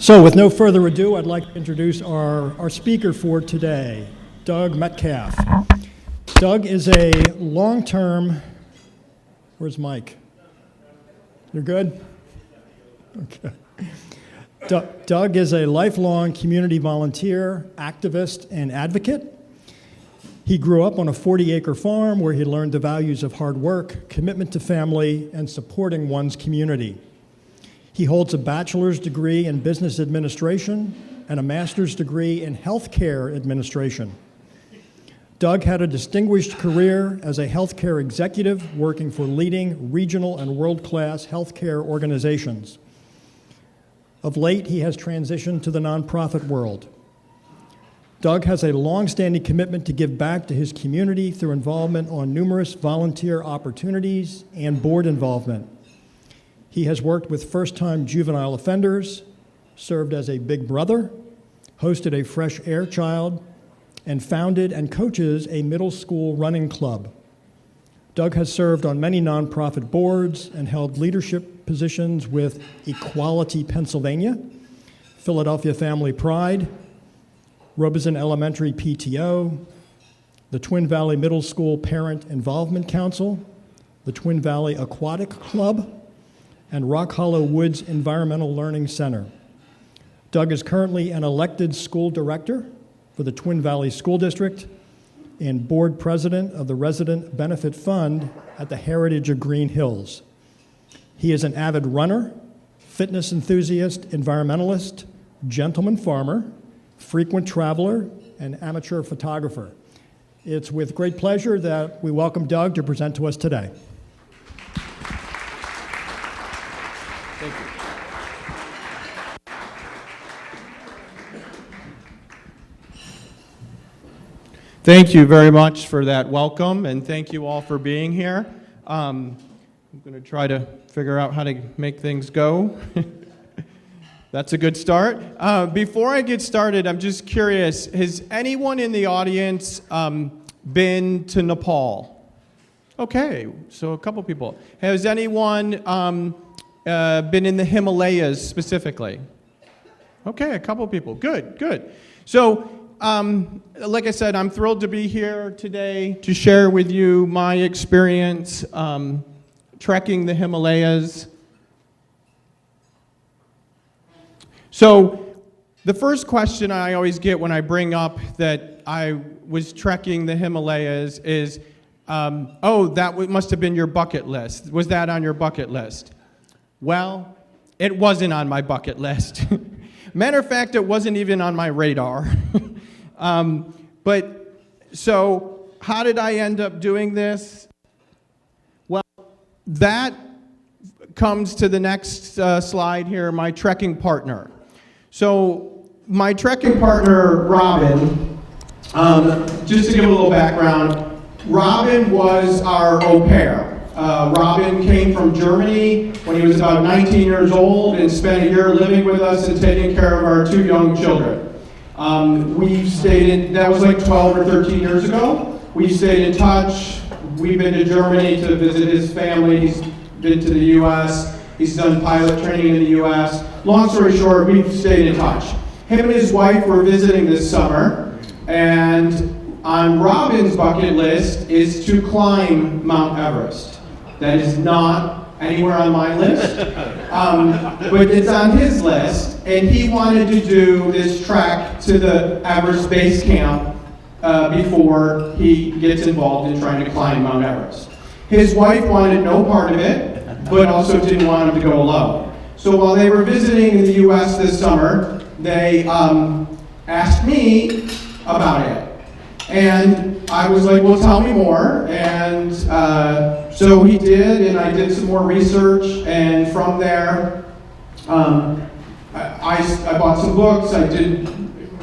So with no further ado, I'd like to introduce our speaker for today, Doug Metcalfe. Doug is a long-term, where's Mike? You're good? Okay. Doug is a lifelong community volunteer, activist, and advocate. He grew up on a 40-acre farm where he learned the values of hard work, commitment to family, and supporting one's community. He holds a bachelor's degree in business administration and a master's degree in healthcare administration. Doug had a distinguished career as a healthcare executive working for leading regional and world-class healthcare organizations. Of late, he has transitioned to the nonprofit world. Doug has a long-standing commitment to give back to his community through involvement on numerous volunteer opportunities and board involvement. He has worked with first-time juvenile offenders, served as a big brother, hosted a Fresh Air Child, and founded and coaches a middle school running club. Doug has served on many nonprofit boards and held leadership positions with Equality Pennsylvania, Philadelphia Family Pride, Robeson Elementary PTO, the Twin Valley Middle School Parent Involvement Council, the Twin Valley Aquatic Club, and Rock Hollow Woods Environmental Learning Center. Doug is currently an elected school director for the Twin Valley School District and board president of the Resident Benefit Fund at the Heritage of Green Hills. He is an avid runner, fitness enthusiast, environmentalist, gentleman farmer, frequent traveler, and amateur photographer. It's with great pleasure that we welcome Doug to present to us today. Thank you. Thank you very much for that welcome, and thank you all for being here. I'm going to try to figure out how to make things go. That's a good start. Before I get started, I'm just curious, has anyone in the audience been to Nepal? Okay, so a couple people. Has anyone been in the Himalayas specifically? Okay, a couple people. Good, good. So, like I said, I'm thrilled to be here today to share with you my experience trekking the Himalayas. So the first question I always get when I bring up that I was trekking the Himalayas is, oh, that must have been your bucket list. Was that on your bucket list? Well, it wasn't on my bucket list. Matter of fact, it wasn't even on my radar. But so how did I end up doing this? Well, that comes to the next slide here, my trekking partner. So my trekking partner, Robin, just to give a little background, Robin was our au pair. Robin came from Germany when he was about 19 years old and spent a year living with us and taking care of our 2 young children. We've stayed in, that was like 12 or 13 years ago. We've stayed in touch. We've been to Germany to visit his family. He's been to the U.S. He's done pilot training in the U.S. Long story short, we've stayed in touch. Him and his wife were visiting this summer, and on Robin's bucket list is to climb Mount Everest. That is not anywhere on my list, but it's on his list, and he wanted to do this trek to the Everest Base Camp before he gets involved in trying to climb Mount Everest. His wife wanted no part of it, but also didn't want him to go alone. So while they were visiting in the U.S. this summer, they asked me about it. And I was like, well, tell me more. And so he did, and I did some more research. And from there, I bought some books. I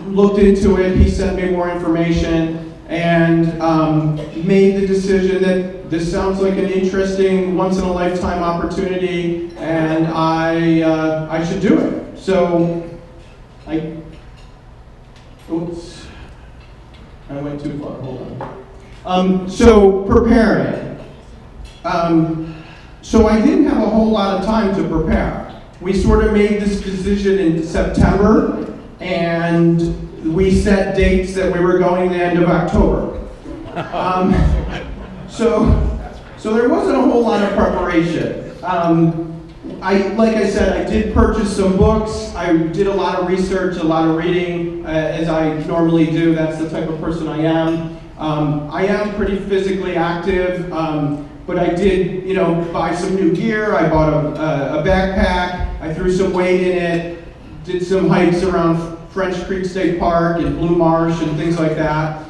looked into it. He sent me more information and made the decision that this sounds like an interesting, once-in-a-lifetime opportunity, and I should do it. So oops. I went too far, hold on. So preparing. So I didn't have a whole lot of time to prepare. We sort of made this decision in September, and we set dates that we were going the end of October. So there wasn't a whole lot of preparation. Like I said, I did purchase some books. I did a lot of research, a lot of reading, as I normally do. That's the type of person I am. I am pretty physically active, but I did, buy some new gear. I bought a backpack. I threw some weight in it. Did some hikes around French Creek State Park and Blue Marsh and things like that.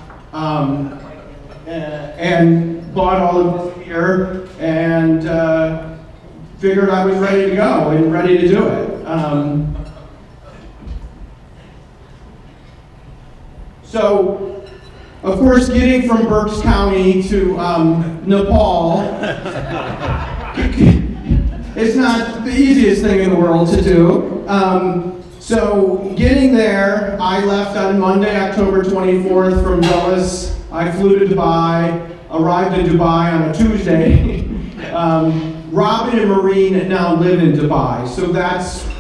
And bought all of this gear and figured I was ready to go and ready to do it. So, of course, getting from Berks County to Nepal is not the easiest thing in the world to do. So, getting there, I left on Monday, October 24th from Dulles. I flew to Dubai, arrived in Dubai on a Tuesday. Robin and Maureen now live in Dubai, so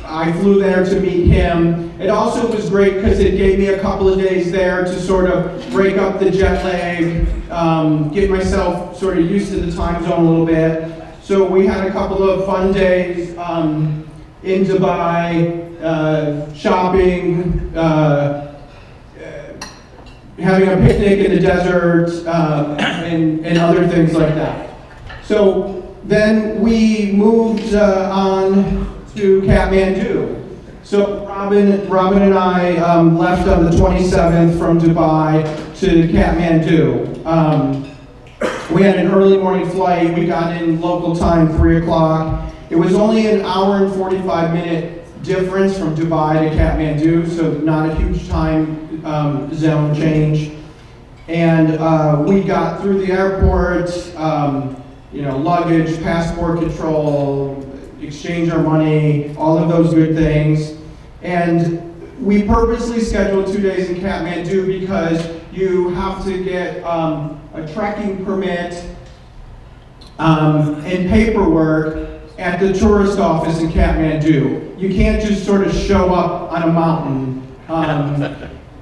I flew there to meet him. It also was great because it gave me a couple of days there to sort of break up the jet lag, get myself sort of used to the time zone a little bit. So we had a couple of fun days in Dubai, shopping, having a picnic in the desert, and other things like that. So then we moved on to Kathmandu. So Robin and I left on the 27th from Dubai to Kathmandu. We had an early morning flight. We got in local time, 3 o'clock. It was only an hour and 45-minute difference from Dubai to Kathmandu, so not a huge time zone change. And we got through the airport, luggage, passport control, exchange our money, all of those good things. And we purposely scheduled 2 days in Kathmandu because you have to get a trekking permit and paperwork at the tourist office in Kathmandu. You can't just sort of show up on a mountain.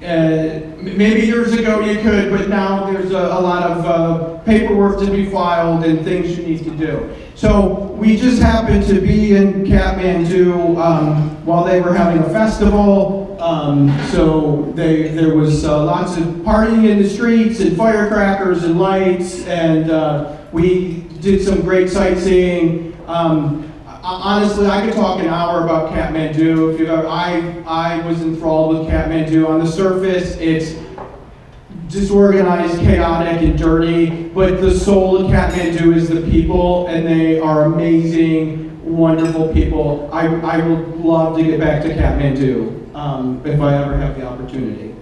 Maybe years ago you could, but now there's a lot of paperwork to be filed and things you need to do. So we just happened to be in Kathmandu while they were having a festival. So there was lots of partying in the streets and firecrackers and lights, and we did some great sightseeing. Honestly, I could talk an hour about Kathmandu. I was enthralled with Kathmandu. On the surface, it's disorganized, chaotic, and dirty, but the soul of Kathmandu is the people, and they are amazing, wonderful people. I would love to get back to Kathmandu if I ever have the opportunity.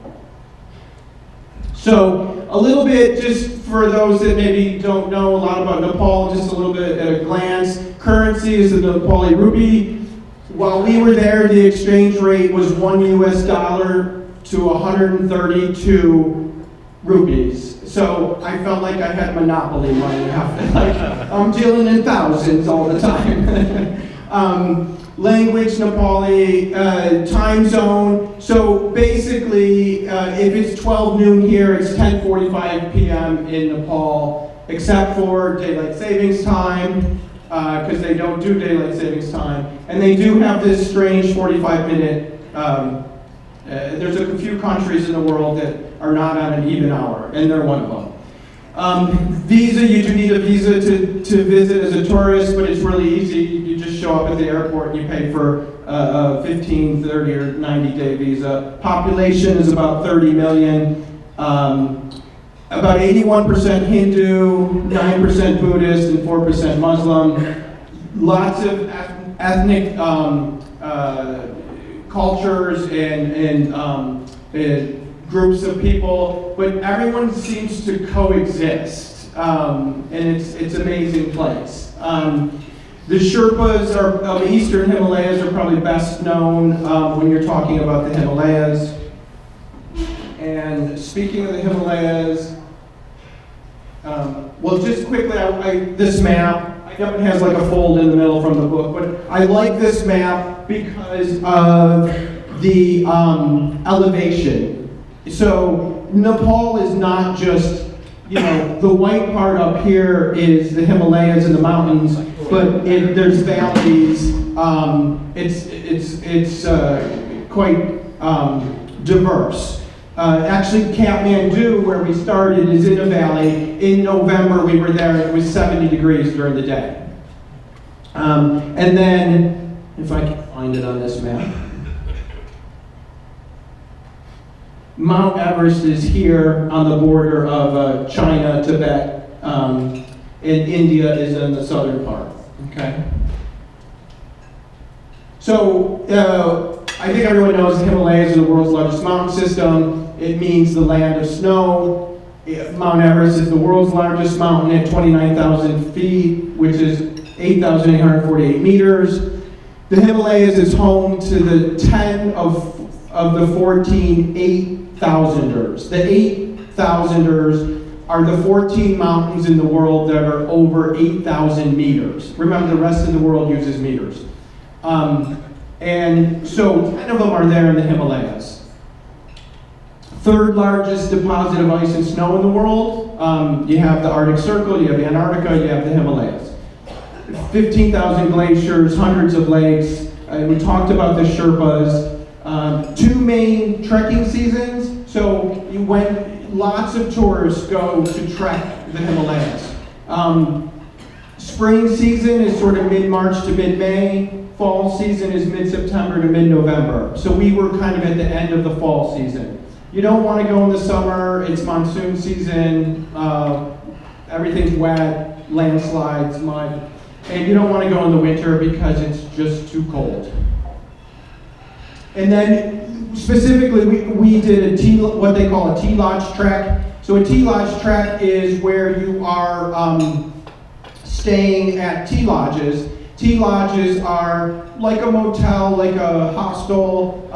So, a little bit, just for those that maybe don't know a lot about Nepal, just a little bit at a glance. Currency is the Nepali rupee. While we were there, the exchange rate was $1 to 132 rupees. So I felt like I had monopoly money. I'm dealing in thousands all the time. Language, Nepali, time zone. So basically, if it's 12 noon here, it's 10:45 p.m. in Nepal, except for daylight savings time, because they don't do daylight savings time. And they do have this strange 45-minute, there's a few countries in the world that are not on an even hour, and they're one of them. Visa, you do need a visa to visit as a tourist, but it's really easy. You just show up at the airport and you pay for a 15, 30, or 90-day visa. Population is about 30 million. About 81% Hindu, 9% Buddhist, and 4% Muslim. Lots of ethnic cultures and groups of people, but everyone seems to coexist, and it's an amazing place. The Sherpas of the Eastern Himalayas are probably best known when you're talking about the Himalayas. And speaking of the Himalayas, well, just quickly, this map, I Yep, it has like a fold in the middle from the book. But I like this map because of the elevation. So Nepal is not just, the white part up here is the Himalayas and the mountains, but there's valleys. It's quite diverse. Actually, Kathmandu, where we started, is in a valley. In November, we were there, and it was 70 degrees during the day. And then, if I can find it on this map, Mount Everest is here on the border of China, Tibet, and India is in the southern part. Okay. So, I think everyone knows the Himalayas are the world's largest mountain system. It means the land of snow. Mount Everest is the world's largest mountain at 29,000 feet, which is 8,848 meters. The Himalayas is home to the 10 of the 14 8,000ers. The 8,000ers are the 14 mountains in the world that are over 8,000 meters. Remember, the rest of the world uses meters. And so 10 of them are there in the Himalayas. Third largest deposit of ice and snow in the world. You have the Arctic Circle, you have Antarctica, you have the Himalayas. 15,000 glaciers, hundreds of lakes. We talked about the Sherpas. Two main trekking seasons. So lots of tourists go to trek the Himalayas. Spring season is sort of mid-March to mid-May. Fall season is mid-September to mid-November. So we were kind of at the end of the fall season. You don't want to go in the summer. It's monsoon season. Everything's wet, landslides, mud. And you don't want to go in the winter because it's just too cold. And then specifically, we did what they call a tea lodge trek. So a tea lodge trek is where you are staying at tea lodges. Tea lodges are like a motel, like a hostel.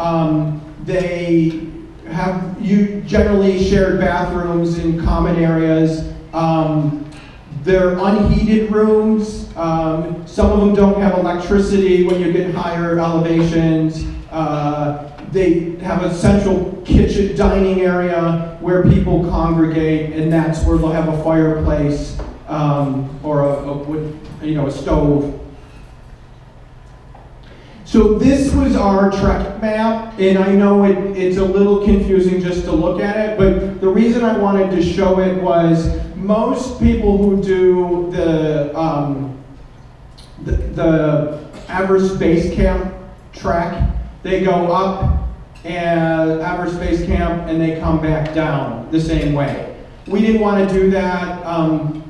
They have generally shared bathrooms in common areas. They're unheated rooms. Some of them don't have electricity when you get higher elevations. They have a central kitchen dining area where people congregate, and that's where they'll have a fireplace or a wood, a stove. So this was our trek map, and I know it's a little confusing just to look at it, but the reason I wanted to show it was most people who do the Everest Base Camp trek, they go up and Everest Base Camp and they come back down the same way. We didn't want to do that.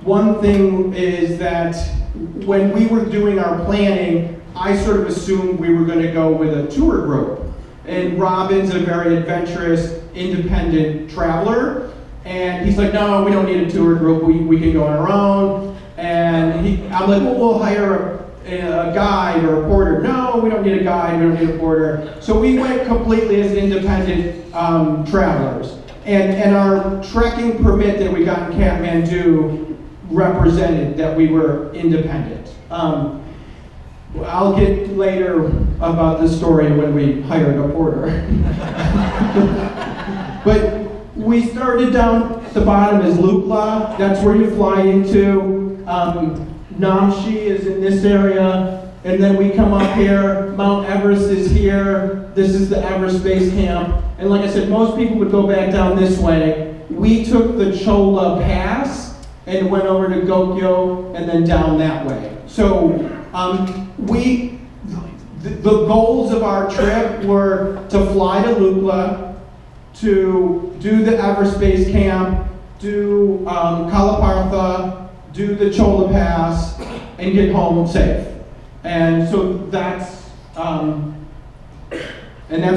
One thing is that when we were doing our planning, I sort of assumed we were going to go with a tour group. And Robin's a very adventurous, independent traveler. And he's like, no, we don't need a tour group. We can go on our own. And I'm like, well, we'll hire a guide or a porter. No, we don't need a guide. We don't need a porter. So we went completely as independent travelers. And our trekking permit that we got in Kathmandu represented that we were independent. I'll get later about the story when we hired a porter. But we started down at the bottom is Lukla. That's where you fly into. Namche is in this area. And then we come up here. Mount Everest is here. This is the Everest Base Camp. And like I said, most people would go back down this way. We took the Chola Pass and went over to Gokyo and then down that way. So the goals of our trip were to fly to Lukla, to do the Everest Base Camp, do Kalapartha, do the Chola Pass, and get home safe. And so that's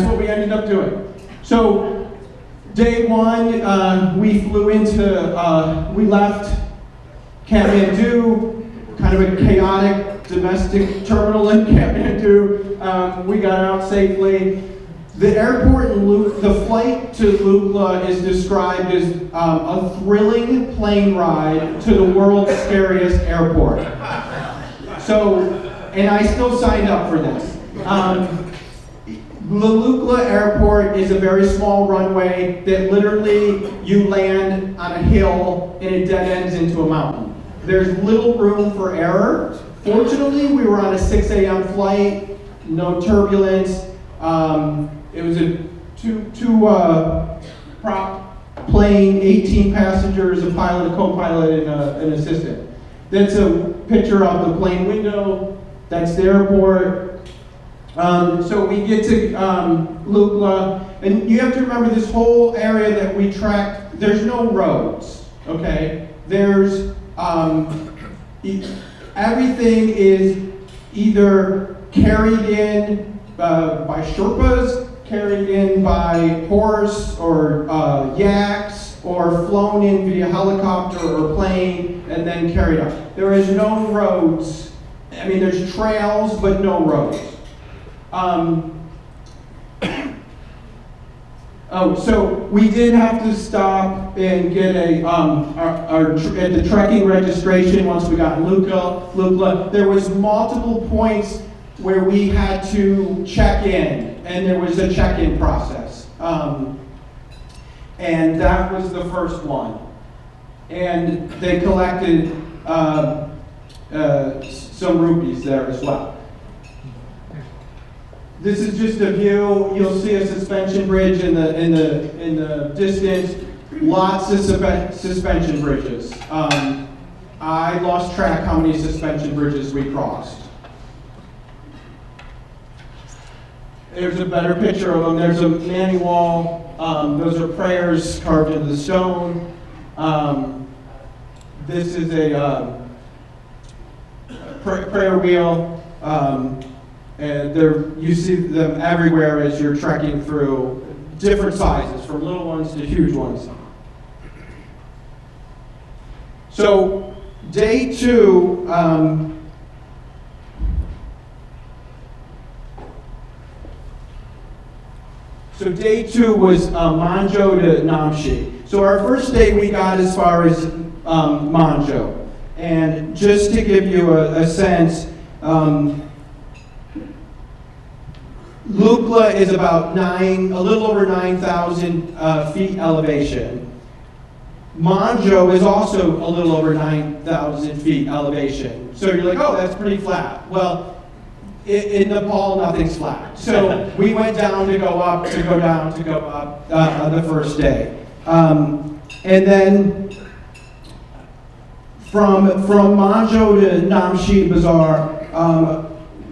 what we ended up doing. So day one, we left Kathmandu, kind of a chaotic domestic terminal in Kathmandu. We got out safely. The airport in the flight to Lukla is described as a thrilling plane ride to the world's scariest airport. So, and I still signed up for this. Lukla Airport is a very small runway that literally you land on a hill and it dead ends into a mountain. There's little room for error. Fortunately, we were on a 6 a.m. flight, no turbulence. It was a two-prop plane, 18 passengers, a pilot, a co-pilot, and an assistant. That's a picture of the plane window. That's the airport. So we get to Lukla, and you have to remember this whole area that we tracked, there's no roads, okay? There's, everything is either carried in by Sherpas, carried in by horse or yaks, or flown in via helicopter or plane, and then carried up. There is no roads. I mean, there's trails, but no roads. So we did have to stop and get at the trekking registration once we got in Lukla. There was multiple points where we had to check in, and there was a check-in process. And that was the first one. And they collected some rupees there as well. This is just a view. You'll see a suspension bridge in the distance. Lots of suspension bridges. I lost track how many suspension bridges we crossed. There's a better picture of them. There's a manual. Those are prayers carved into the stone. This is a prayer wheel. And you see them everywhere as you're trekking through, different sizes, from little ones to huge ones. So, day 2, was Manjo to Namche. So our first day we got as far as Manjo. And just to give you a sense, Lukla is about a little over 9,000 feet elevation. Manjo is also a little over 9,000 feet elevation. So you're like, oh, that's pretty flat. Well, in Nepal, nothing's flat. So we went down to go up, to go down, to go up the first day. And then from Manjo to Namche Bazaar,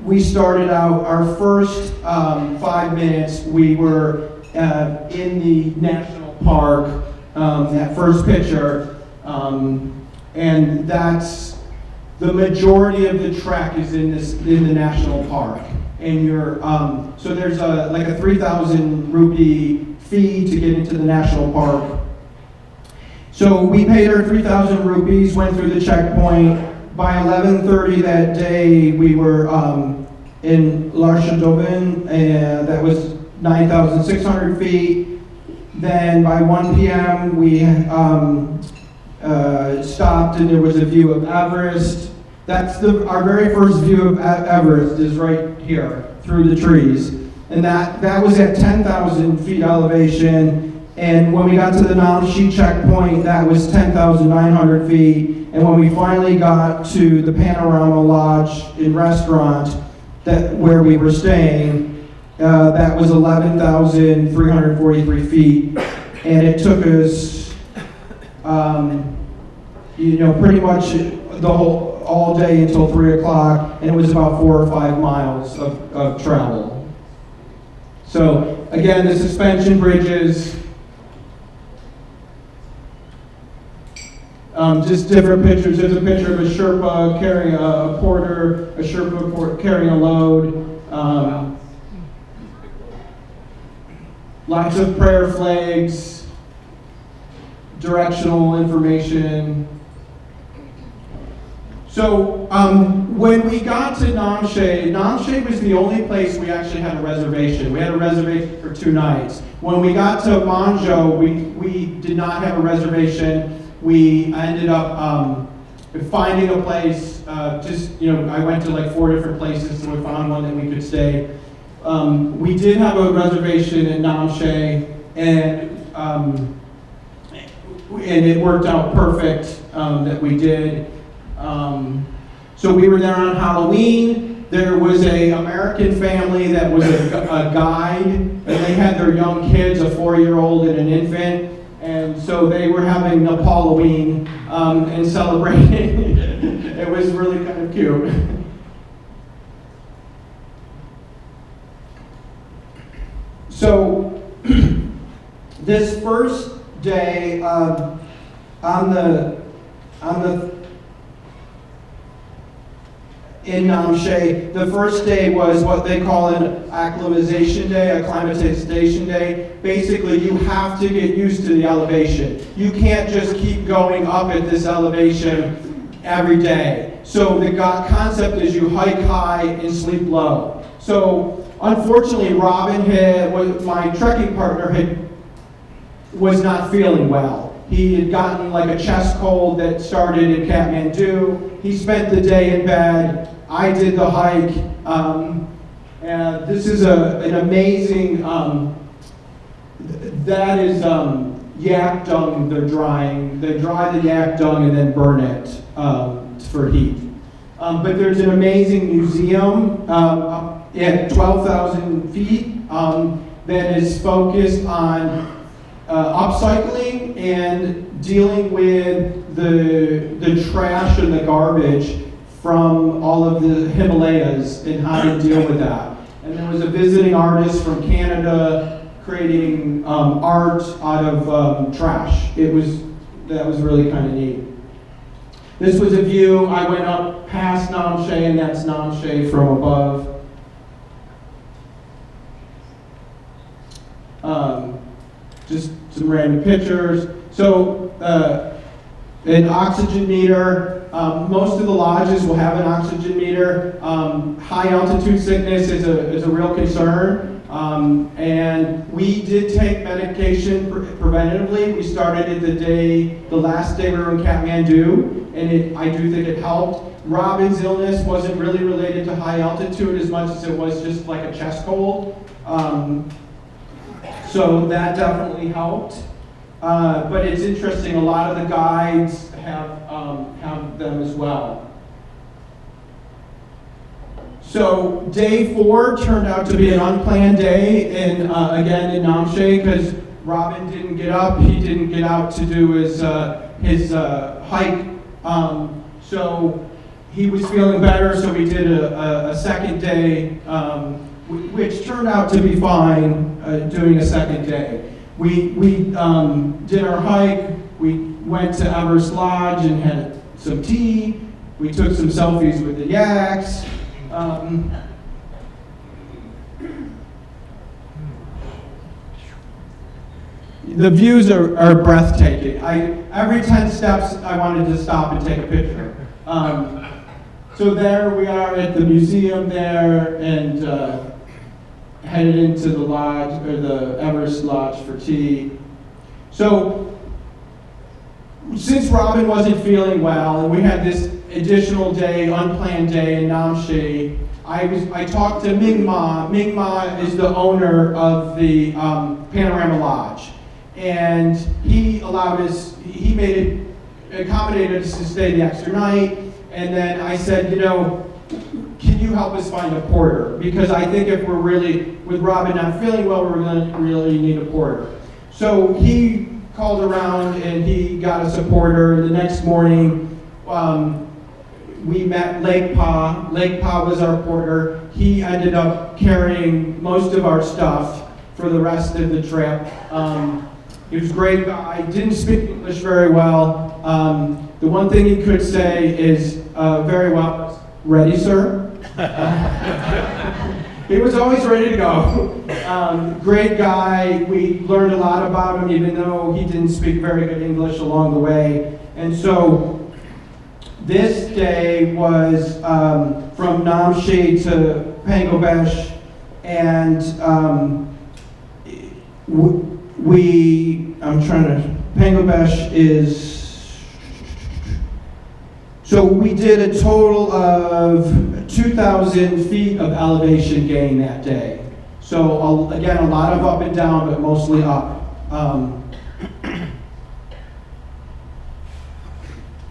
we started out our first 5 minutes. We were in the national park, that first picture, and that's the majority of the trek is in the national park. And you're so there's like a 3,000 rupee fee to get into the national park. So we paid our 3,000 rupees, went through the checkpoint. By 11:30 that day, we were in Larchadovin, and that was 9,600 feet. Then by 1 p.m. we stopped, and there was a view of Everest. That's our very first view of Everest is right here through the trees, and that was at 10,000 feet elevation. And when we got to the Namche checkpoint, that was 10,900 feet. And when we finally got to the Panorama Lodge and restaurant where we were staying, that was 11,343 feet. And it took us, pretty much all day until 3 o'clock. And it was about 4 or 5 miles of travel. So again, the suspension bridges, just different pictures. There's a picture of a Sherpa carrying a porter, a Sherpa carrying a load. Lots of prayer flags, directional information. So when we got to Namche was the only place we actually had a reservation. We had a reservation for 2 nights. When we got to Manjo, we did not have a reservation. We ended up finding a place, I went to like 4 different places and we found one that we could stay. We did have a reservation in Namche, and it worked out perfect that we did. So we were there on Halloween. There was a American family that was a guide, and they had their young kids, a 4-year-old and an infant. And so they were having Nepal-Halloween and celebrating. It was really kind of cute. So this first day in Namche, the first day was what they call an acclimatization day, acclimatization day. Basically, you have to get used to the elevation. You can't just keep going up at this elevation every day. So the concept is you hike high and sleep low. So unfortunately, my trekking partner, was not feeling well. He had gotten like a chest cold that started in Kathmandu. He spent the day in bed. I did the hike. And this is an amazing, that is yak dung they're drying. They dry the yak dung and then burn it for heat. But there's an amazing museum at 12,000 feet that is focused on upcycling and dealing with the trash and the garbage from all of the Himalayas and how to deal with that. And there was a visiting artist from Canada creating art out of trash. That was really kind of neat. This was a view. I went up past Namche, and that's Namche from above. Just some random pictures. So an oxygen meter. Most of the lodges will have an oxygen meter. High altitude sickness is a real concern. And we did take medication preventatively. We started it the last day we were in Kathmandu, and I do think it helped. Robin's illness wasn't really related to high altitude as much as it was just like a chest cold. So that definitely helped. But it's interesting, a lot of the guides have them as well. So day 4 turned out to be an unplanned day, again in Namche, because Robin didn't get up. He didn't get out to do his hike. So he was feeling better, so we did a second day, which turned out to be fine, doing a second day. We did our hike. We went to Everest Lodge and had some tea. We took some selfies with the yaks. The views are breathtaking. Every 10 steps, I wanted to stop and take a picture. So there we are at the museum there, and headed into the lodge, or the Everest Lodge for tea. So, since Robin wasn't feeling well, and we had this additional day, unplanned day in Namche, I talked to Ming Ma. Ming Ma is the owner of the Panorama Lodge. And he accommodated us to stay the extra night. And then I said, can you help us find a porter? Because I think if we're really, with Robin not feeling well, we're going to really need a porter. So he called around and he got us a porter. The next morning, we met Lake Pa. Lake Pa was our porter. He ended up carrying most of our stuff for the rest of the trip. He was a great guy, didn't speak English very well. The one thing he could say is very well, ready, sir? He was always ready to go. Great guy. We learned a lot about him, even though he didn't speak very good English along the way. And so this day was from Namche to Pangobesh, and Pangobesh is, So we did a total of 2,000 feet of elevation gain that day. So again, a lot of up and down, but mostly up.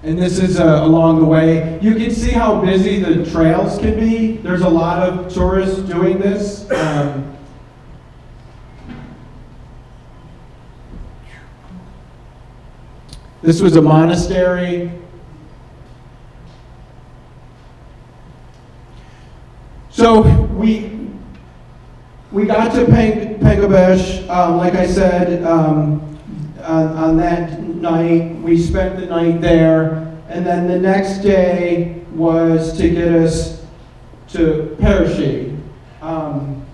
And this is along the way. You can see how busy the trails can be. There's a lot of tourists doing this. This was a monastery. So we got to Pengabesh, like I said, on that night. We spent the night there, and then the next day was to get us to Parashi. And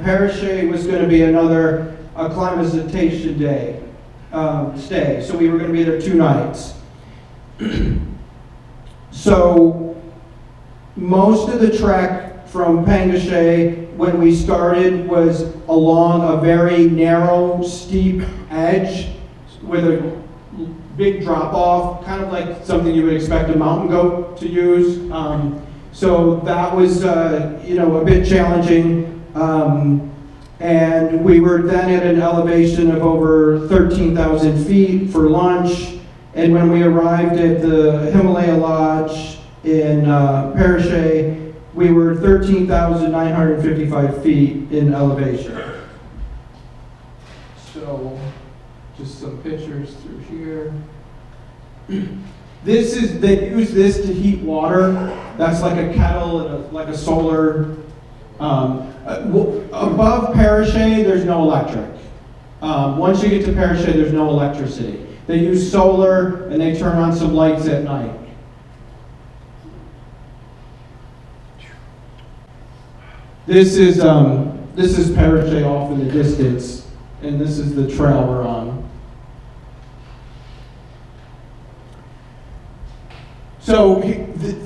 Parashi was going to be another acclimatization day, stay. So we were going to be there 2 nights. So most of the trek from Pangashe, when we started, was along a very narrow, steep edge with a big drop-off, kind of like something you would expect a mountain goat to use. So that was, a bit challenging. And we were then at an elevation of over 13,000 feet for lunch. And when we arrived at the Himalaya Lodge in Parashi, we were 13,955 feet in elevation. So, just some pictures through here. They use this to heat water. That's like a kettle and like a solar. Above Parashi, there's no electric. Once you get to Parashi, there's no electricity. They use solar and they turn on some lights at night. This is Parashi off in the distance, and this is the trail we're on. So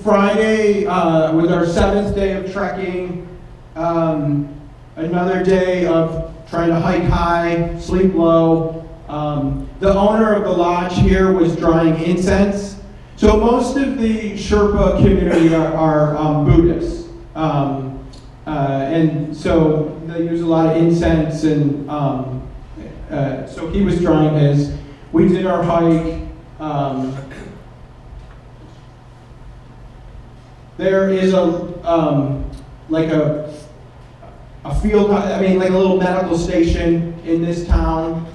Friday was our 7th day of trekking. Another day of trying to hike high, sleep low. The owner of the lodge here was drying incense. So most of the Sherpa community are Buddhists. And so they use a lot of incense, and so he was drying his. We did our hike. There is a field, like a little medical station in this town.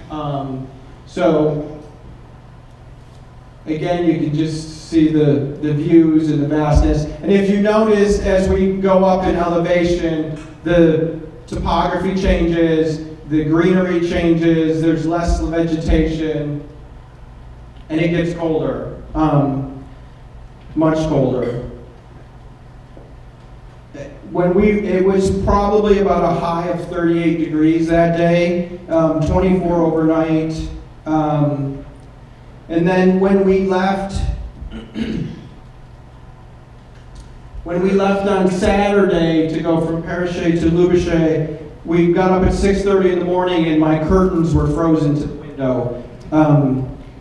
So again, you can just see the views and the vastness. And if you notice, as we go up in elevation, the topography changes, the greenery changes, there's less vegetation, and it gets colder, much colder. It was probably about a high of 38 degrees that day, 24 overnight. And then when we left on Saturday to go from Parashi to Lubushe, we got up at 6:30 in the morning and my curtains were frozen to the window.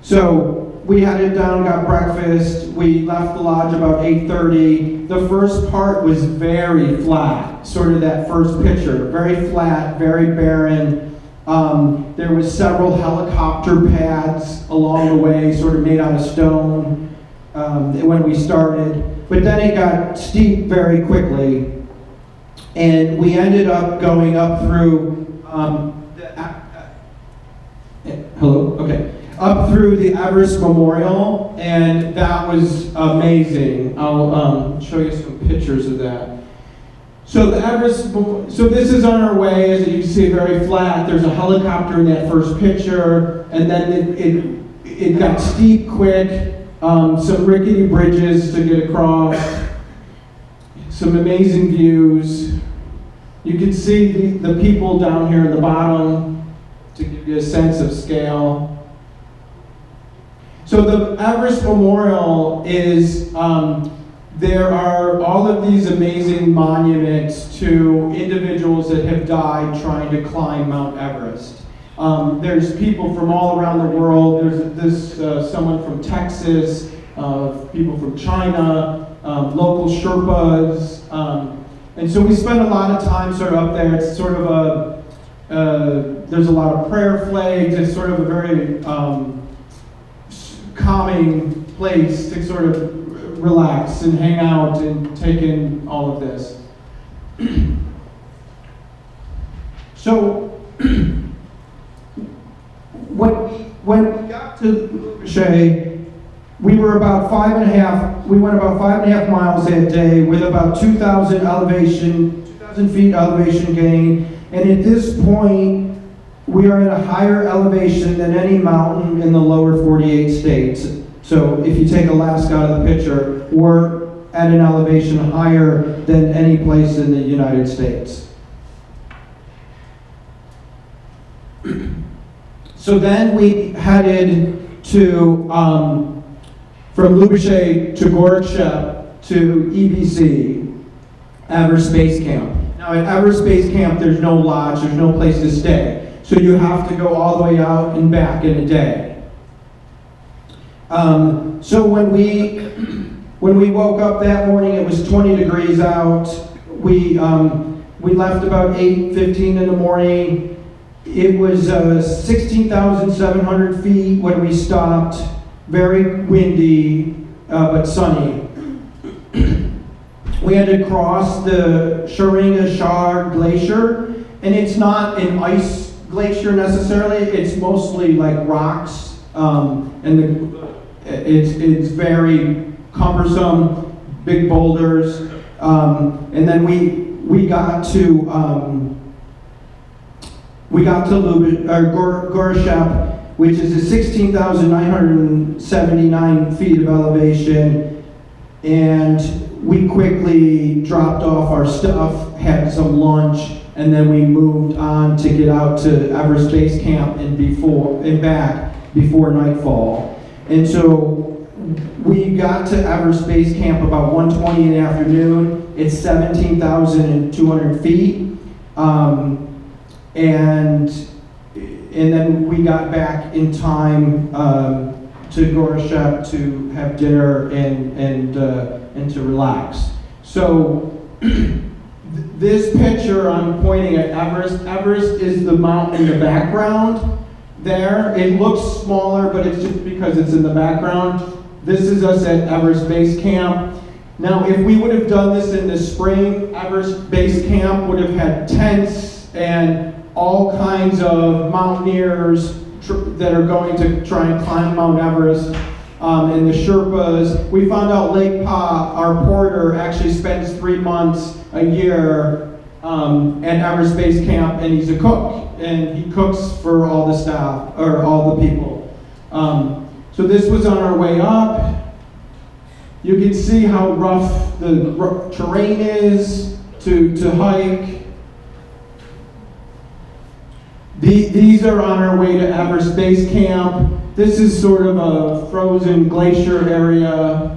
So we headed down, got breakfast. We left the lodge about 8:30. The first part was very flat, sort of that first picture. Very flat, very barren. There was several helicopter pads along the way, sort of made out of stone when we started. But then it got steep very quickly. And we ended up going up through, up through the Everest Memorial, and that was amazing. I'll show you some pictures of that. So this is on our way. As you can see, very flat. There's a helicopter in that first picture, and then it got steep quick. Some rickety bridges to get across. Some amazing views. You can see the people down here at the bottom to give you a sense of scale. So the Everest Memorial is, there are all of these amazing monuments to individuals that have died trying to climb Mount Everest. There's people from all around the world. There's someone from Texas. of people from China, local Sherpas. And so we spend a lot of time sort of up there. It's sort of there's a lot of prayer flags. It's sort of a very calming place to sort of relax and hang out and take in all of this. So when we got to Lubushe, we went about 5.5 miles that day with about 2,000 feet elevation gain. And at this point, we are at a higher elevation than any mountain in the lower 48 states. So if you take Alaska out of the picture, we're at an elevation higher than any place in the United States. So then we headed to, from Lubushe to Gorshep to EBC, Everest Base Camp. Now at Everest Base Camp, there's no lodge, there's no place to stay. So you have to go all the way out and back in a day. So when we woke up that morning, it was 20 degrees out. We left about 8:15 in the morning. It was 16,700 feet when we stopped. Very windy, but sunny. We had to cross the Sharinga Glacier, and it's not an ice glacier necessarily. It's mostly like rocks, and it's very cumbersome, big boulders. And then we got to Gorshep, which is a 16,979 feet of elevation, and we quickly dropped off our stuff, had some lunch, and then we moved on to get out to Everest Base Camp and back before nightfall. And so we got to Everest Base Camp about 1:20 in the afternoon. It's 17,200 feet. And then we got back in time to Gorshep to have dinner and to relax. So this picture, I'm pointing at Everest. Everest is the mountain in the background there. It looks smaller, but it's just because it's in the background. This is us at Everest Base Camp. Now, if we would have done this in the spring, Everest Base Camp would have had tents and all kinds of mountaineers that are going to try and climb Mount Everest, and the Sherpas. We found out Lake Pa, our porter, actually spends 3 months a year at Everest Base Camp, and he's a cook, and he cooks for all the staff, or all the people. So this was on our way up. You can see how rough the terrain is to hike. These are on our way to Everest Base Camp. This is sort of a frozen glacier area.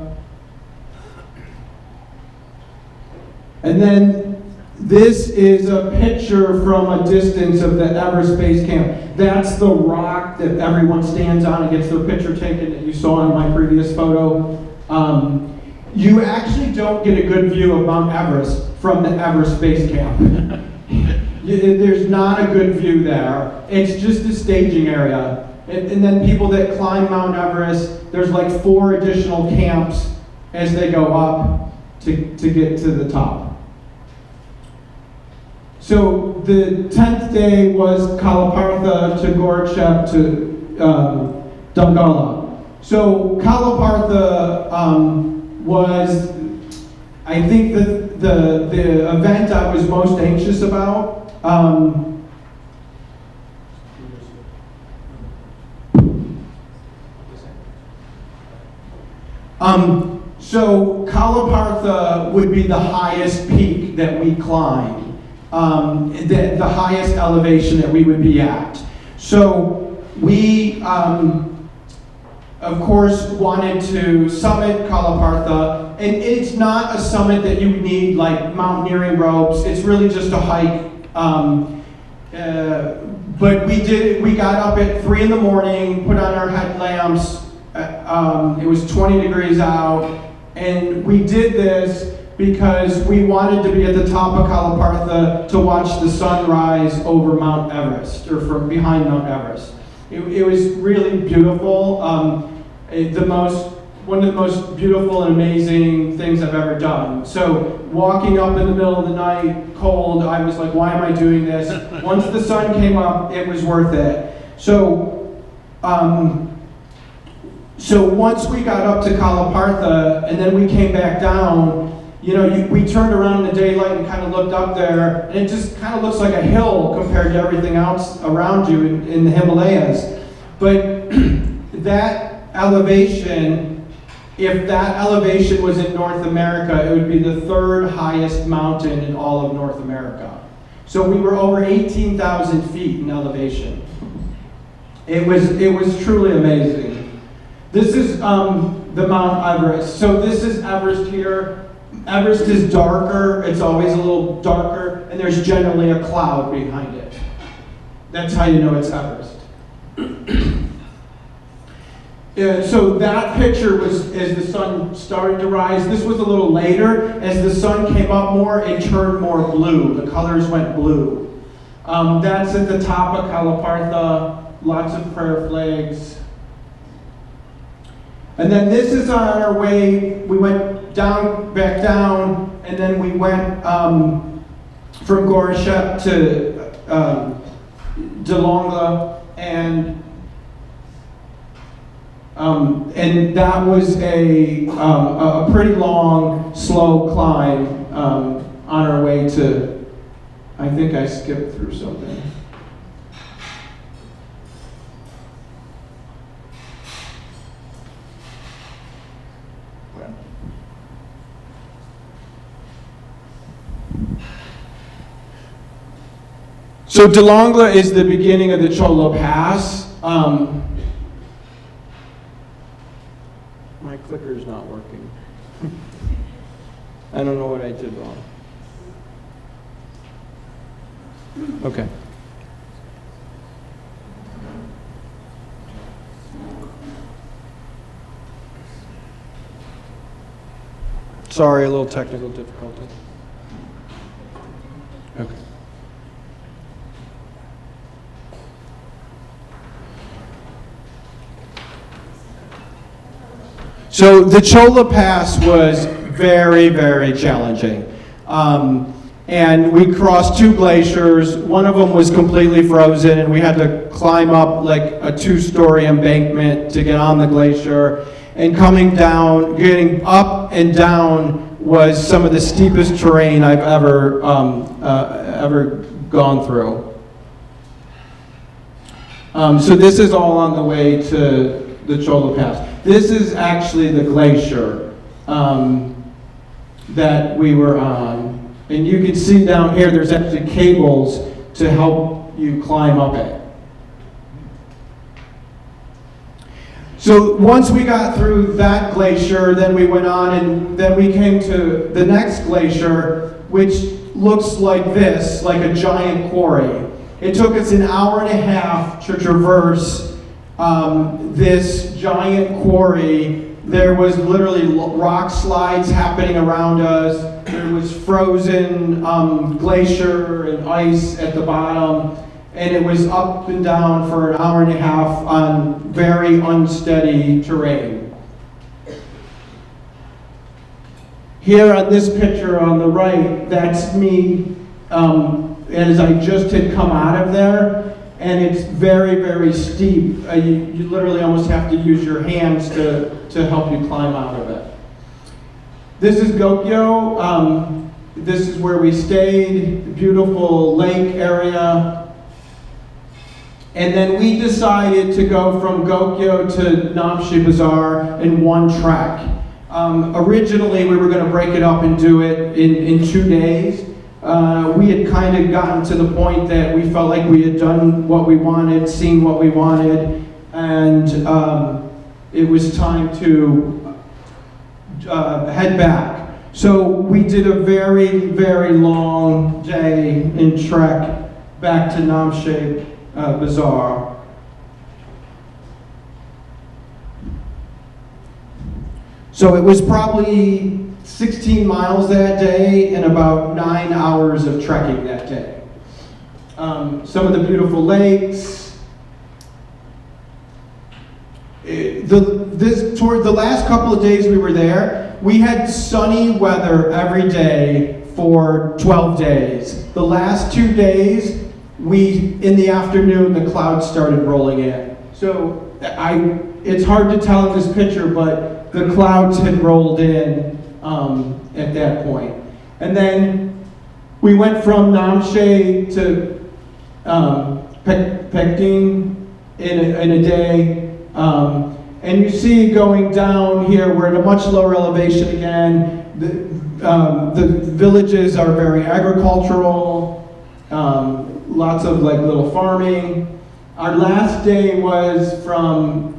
And then this is a picture from a distance of the Everest Base Camp. That's the rock that everyone stands on and gets their picture taken that you saw in my previous photo. You actually don't get a good view of Mount Everest from the Everest Base Camp. There's not a good view there. It's just a staging area. And then people that climb Mount Everest, there's like 4 additional camps as they go up to get to the top. So the 10th day was Kalapartha to Gorshep to Dongala. So Kalapartha was, I think, the event I was most anxious about. So Kalapartha would be the highest peak that we climb, the highest elevation that we would be at. So we, of course, wanted to summit Kalapartha, and it's not a summit that you need like mountaineering ropes. It's really just a hike. But we got up at 3 in the morning, put on our headlamps, It was 20 degrees out, and we did this because we wanted to be at the top of Kalapartha to watch the sunrise over Mount Everest, or from behind Mount Everest. It was really beautiful. One of the most beautiful and amazing things I've ever done. So walking up in the middle of the night, cold, I was like, why am I doing this? Once the sun came up, it was worth it. So once we got up to Kalapartha, and then we came back down, we turned around in the daylight and kind of looked up there, and it just kind of looks like a hill compared to everything else around you in the Himalayas. But that elevation, if that elevation was in North America, it would be the third highest mountain in all of North America. So we were over 18,000 feet in elevation. It was truly amazing. This is the Mount Everest. So this is Everest here. Everest is darker, it's always a little darker, and there's generally a cloud behind it. That's how you know it's Everest. So that picture was as the sun started to rise. This was a little later. As the sun came up more, it turned more blue. The colors went blue. That's at the top of Kalapartha, lots of prayer flags. And then this is on our way. We went back down, and then we went from Goreshep to Delongla, and that was a pretty long, slow climb on our way to. I think I skipped through something. So Delongla is the beginning of the Chola Pass. My clicker's not working. I don't know what I did wrong. Okay. Sorry, a little technical difficulty. Okay. So the Chola Pass was very, very challenging. And we crossed two glaciers. One of them was completely frozen, and we had to climb up like a 2-story embankment to get on the glacier. And coming down, getting up and down was some of the steepest terrain I've ever gone through. So this is all on the way to the Chola Pass. This is actually the glacier that we were on. And you can see down here, there's actually cables to help you climb up it. So once we got through that glacier, then we went on, and then we came to the next glacier, which looks like this, like a giant quarry. It took us an hour and a half to traverse this giant quarry. There was literally rock slides happening around us. There was frozen glacier and ice at the bottom, and it was up and down for an hour and a half on very unsteady terrain. Here on this picture on the right, that's me as I just had come out of there. And it's very, very steep. You literally almost have to use your hands to help you climb out of it. This is Gokyo. This is where we stayed, beautiful lake area. And then we decided to go from Gokyo to Namche Bazaar in one trek. Originally, we were going to break it up and do it in 2 days. We had kind of gotten to the point that we felt like we had done what we wanted, seen what we wanted, and it was time to head back. So we did a very, very long day in trek back to Namche Bazaar. So it was probably 16 miles that day and about 9 hours of trekking that day. Some of the beautiful lakes. Toward the last couple of days we were there, we had sunny weather every day for 12 days. The last 2 days, in the afternoon, the clouds started rolling in. So it's hard to tell in this picture, but the clouds had rolled in at that point. And then we went from Namche to Pekting in a day. And you see going down here, we're at a much lower elevation again. The villages are very agricultural, lots of like little farming. Our last day was from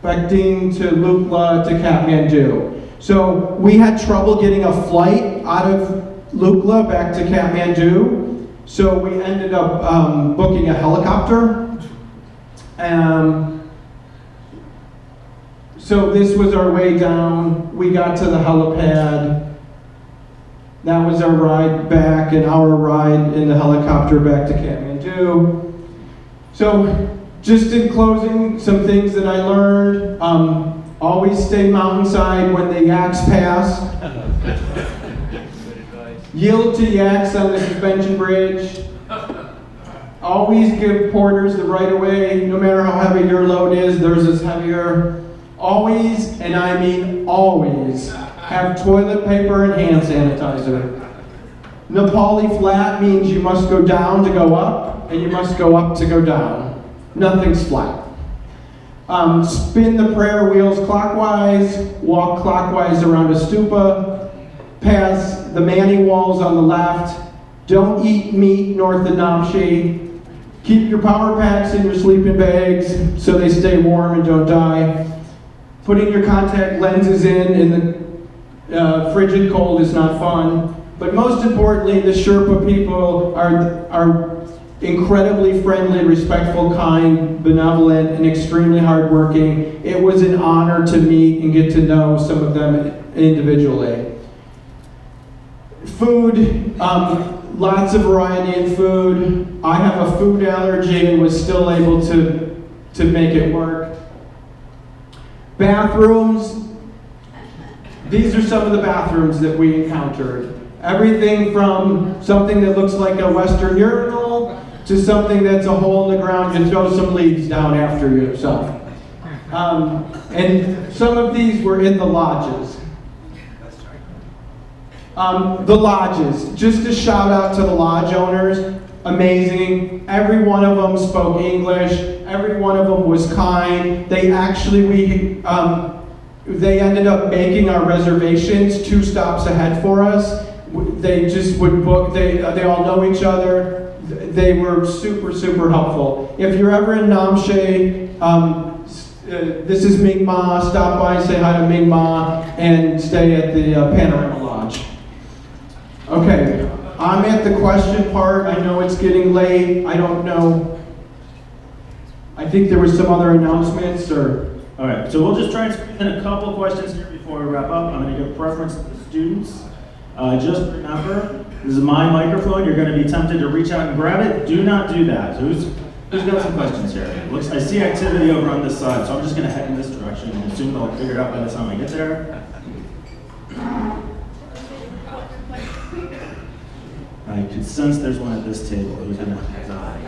Pekting to Lukla to Kathmandu. So we had trouble getting a flight out of Lukla back to Kathmandu. So we ended up booking a helicopter. So this was our way down. We got to the helipad. That was our ride back, an hour ride in the helicopter back to Kathmandu. So just in closing, some things that I learned. Always stay mountainside when the yaks pass. Yield to yaks on the suspension bridge. Always give porters the right of way, no matter how heavy your load is, theirs is heavier. Always, and I mean always, have toilet paper and hand sanitizer. Nepali flat means you must go down to go up, and you must go up to go down. Nothing's flat. Spin the prayer wheels clockwise, walk clockwise around a stupa, pass the Mani walls on the left, don't eat meat north of Namche. Keep your power packs in your sleeping bags so they stay warm and don't die. Putting your contact lenses in the frigid cold is not fun. But most importantly, the Sherpa people are incredibly friendly, respectful, kind, benevolent, and extremely hardworking. It was an honor to meet and get to know some of them individually. Food, lots of variety in food. I have a food allergy and was still able to make it work. Bathrooms. These are some of the bathrooms that we encountered. Everything from something that looks like a Western urinal to something that's a hole in the ground. You throw some leaves down after yourself. And some of these were in the lodges. The lodges, just a shout out to the lodge owners, amazing. Every one of them spoke English. Every one of them was kind. They actually, they ended up making our reservations 2 stops ahead for us. They just would book, they all know each other. They were super, super helpful. If you're ever in Namche, this is Ming Ma. Stop by, say hi to Ming Ma, and stay at the Panorama Lodge. Okay, I'm at the question part. I know it's getting late. I don't know. I think there was some other announcements or... All right, so we'll just try and squeeze in a couple questions here before we wrap up. I'm going to give preference to the students. Just remember, this is my microphone. You're going to be tempted to reach out and grab it. Do not do that. So who's got some questions here? I see activity over on this side, so I'm just going to head in this direction and assume they'll figure it out by the time I get there. I could sense there's one at this table who's going to die.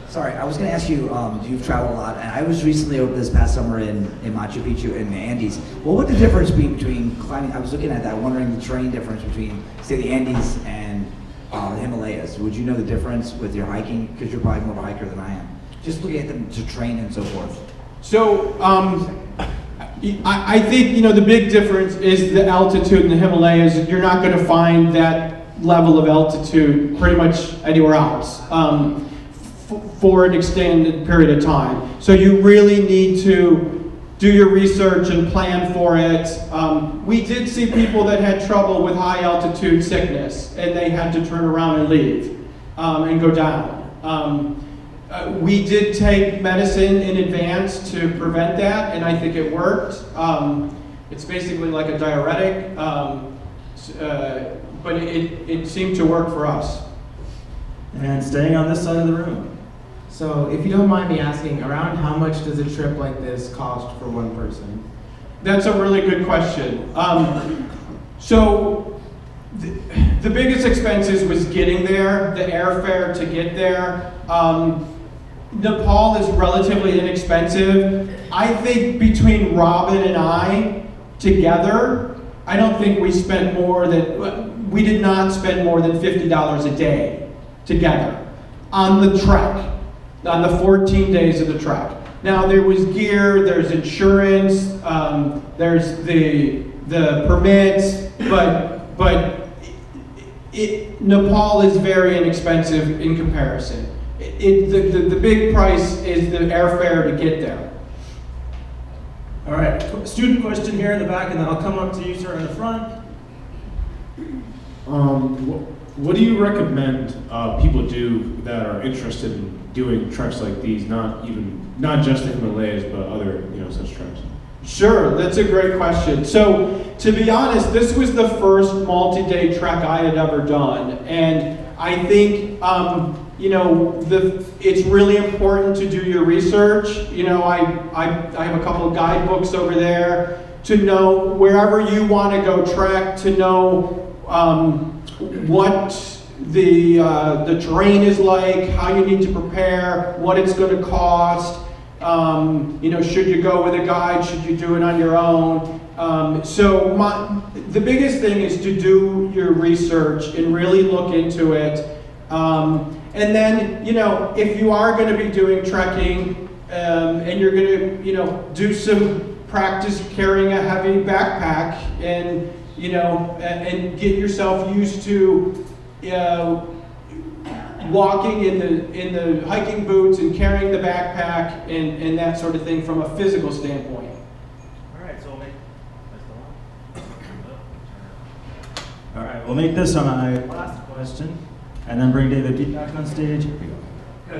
Sorry, I was going to ask you, you've traveled a lot, and I was recently over this past summer in Machu Picchu in the Andes. What would the difference be between climbing, I was looking at that, wondering the terrain difference between, say, the Andes and the Himalayas. Would you know the difference with your hiking? Because you're probably more of a hiker than I am. Just looking at them to train and so forth. So, I think, the big difference is the altitude in the Himalayas. You're not going to find that level of altitude pretty much anywhere else for an extended period of time. So you really need to do your research and plan for it. We did see people that had trouble with high altitude sickness, and they had to turn around and leave and go down. We did take medicine in advance to prevent that, and I think it worked. It's basically like a diuretic, but it seemed to work for us. And staying on this side of the room. So, if you don't mind me asking, around how much does a trip like this cost for one person? That's a really good question. So, the biggest expenses was getting there, the airfare to get there. Nepal is relatively inexpensive. I think between Robin and I together, I don't think we did not spend more than $50 a day together on the trek, on the 14 days of the trek. Now there was gear, there's insurance, there's the permits, but Nepal is very inexpensive in comparison. The big price is the airfare to get there. All right, student question here in the back, and then I'll come up to you, sir, in the front. What do you recommend people do that are interested in doing treks like these? Not just the Himalayas, but other such treks. Sure, that's a great question. So, to be honest, this was the first multi-day trek I had ever done, and I think it's really important to do your research. I have a couple of guidebooks over there to know wherever you want to go trek, to know what the terrain is like, how you need to prepare, what it's going to cost. Should you go with a guide? Should you do it on your own? The biggest thing is to do your research and really look into it. And then, if you are going to be doing trekking and you're going to, do some practice carrying a heavy backpack and, and get yourself used to walking in the hiking boots and carrying the backpack and that sort of thing from a physical standpoint. We'll make this my last question, and then bring David Pete back on stage. Here we go.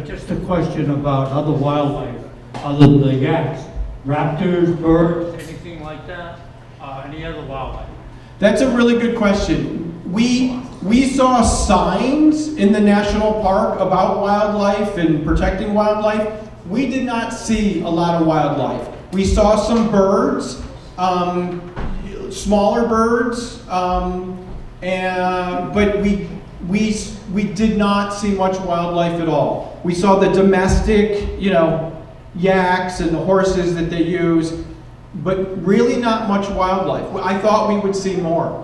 Just a question about other wildlife, other than the yaks, raptors, birds, anything like that, any other wildlife? That's a really good question. We saw signs in the national park about wildlife and protecting wildlife. We did not see a lot of wildlife. We saw some birds, smaller birds, but we did not see much wildlife at all. We saw the domestic, yaks and the horses that they use, but really not much wildlife. I thought we would see more.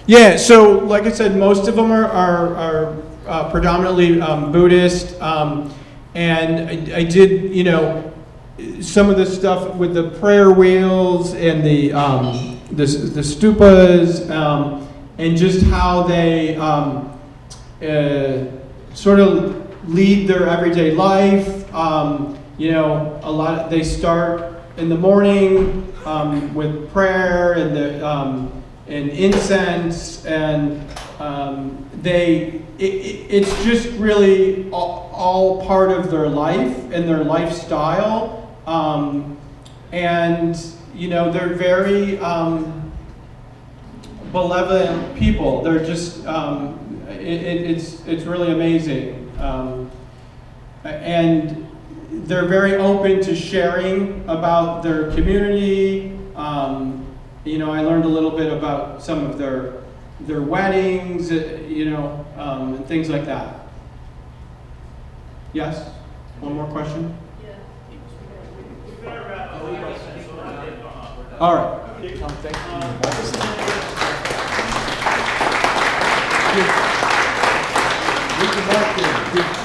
Yeah, so like I said, most of them are predominantly Buddhist, and I did, some of the stuff with the prayer wheels and the stupas, and just how they sort of lead their everyday life. They start in the morning with prayer and and incense, and it's just really all part of their life and their lifestyle, and they're very benevolent people. They're just it's really amazing, and they're very open to sharing about their community. I learned a little bit about some of their weddings, and things like that. Yes? One more question? Yeah. All right. Thank you.